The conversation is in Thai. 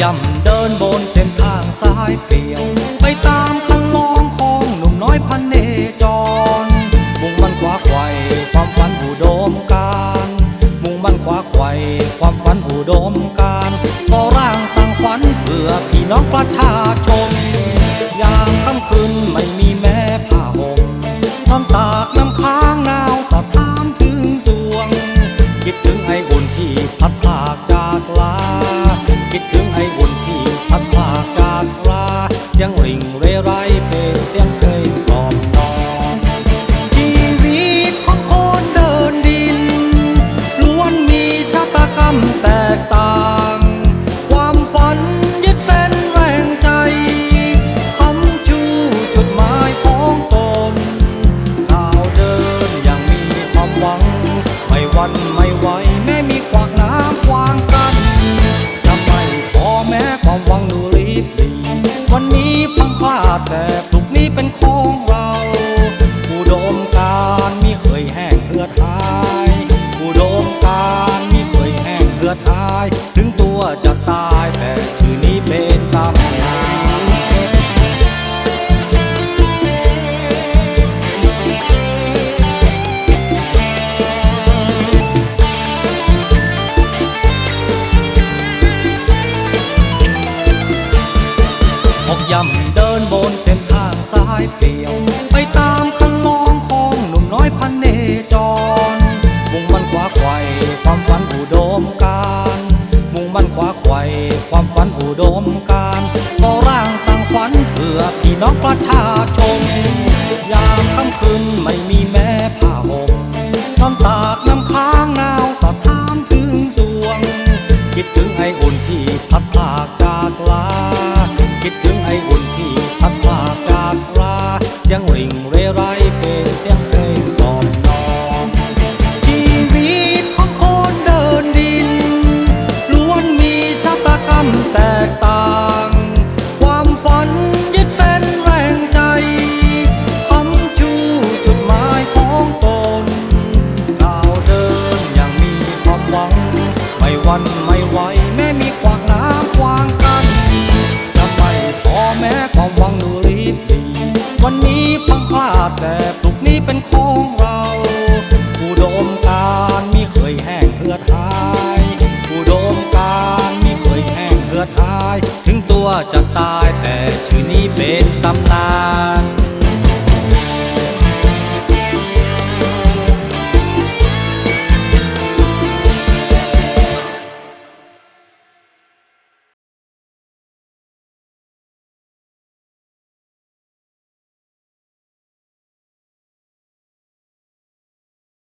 ย่ำเดินบนเส้นทางสายเปลี่ยวไปตามคันลองของหนุ่มน้อยพันเนจรมุ่งมั่นขวาไขว่ความฝันอุดมการณ์มุ่งมั่นขวาไขว่ความฝันอุดมการณ์ก่อร่างสร้างฝันเพื่อพี่น้องประชาชนยามค่ำคืนไม่มีแม้ผ้าห่มนอนตากน้ำค้างหนาวสะท้านถึงสวงคิดถึงไอ้อุ่นที่พัดพลากจากลาคิดถึงไอ้อุ่นที่พัดพลากจากลาเสียงริ่งเรไรเป็นเสียงเคยกล่อมนอนชีวิตของคนเดินดินล้วนมีชะตากรรมแตกต่างความฝันยึดเป็นแรงใจคำชูจุดหมายของตนก้าวเดินอย่างมีความหวังไม่หวั่นไม่ไหวแม้มีขวากน้ำขวางกันจะไม่พอแม้ความหวังดูลิบลีวันนี้พังพลาดแต่พรุ่งนี้เป็นของเราอุดมการณ์มิเคยแห้งเหือดหายอุดมการณ์มิเคยแห้งเหือดหายถึงตัวจะตายแต่ชื่อนี้เป็นตำนานย่ำเดินบนเส้นทางสายเปลี่ยวไปตามคันลองของหนุ่มน้อยพันเนจรมุ่งมั่นขวาไขว่ความฝันอุดมการณ์มุ่งมั่นขวาไขว่ความฝันอุดมการณ์ก่อร่างสร้างฝันเพื่อพี่น้องประชาชนยามค่ำคืนไม่มีแม้ผ้าห่มนอนตากน้ำค้างหนาวสะท้านถึงสวงคิดถึงไอ้อุ่นที่พัดพลากจากลาคิดถึงไอ้อุ่นที่พัดพลากจากลาเสียงริ่งเรไรเป็นเสียงเพลงกล่อมนอนชีวิตของคนเดินดินล้วนมีชะตากรรมแตกต่างความฝันยึดเป็นแรงใจคำชูจุดหมายของตนก้าวเดินอย่างมีความหวังไม่หวั่นไม่ไหวแม้มีขวากน้ำขวางกันจะไม่พอแม้ความหวังดูลิบลีวันนี้พังพลาดแต่พรุ่งนี้เป็นของเราอุดมการณ์มิเคยแห้งเหือดหายอุดมการณ์มิเคยแห้งเหือดหายถึงตัวจะตายแต่ชื่อนี้เป็นตำนาน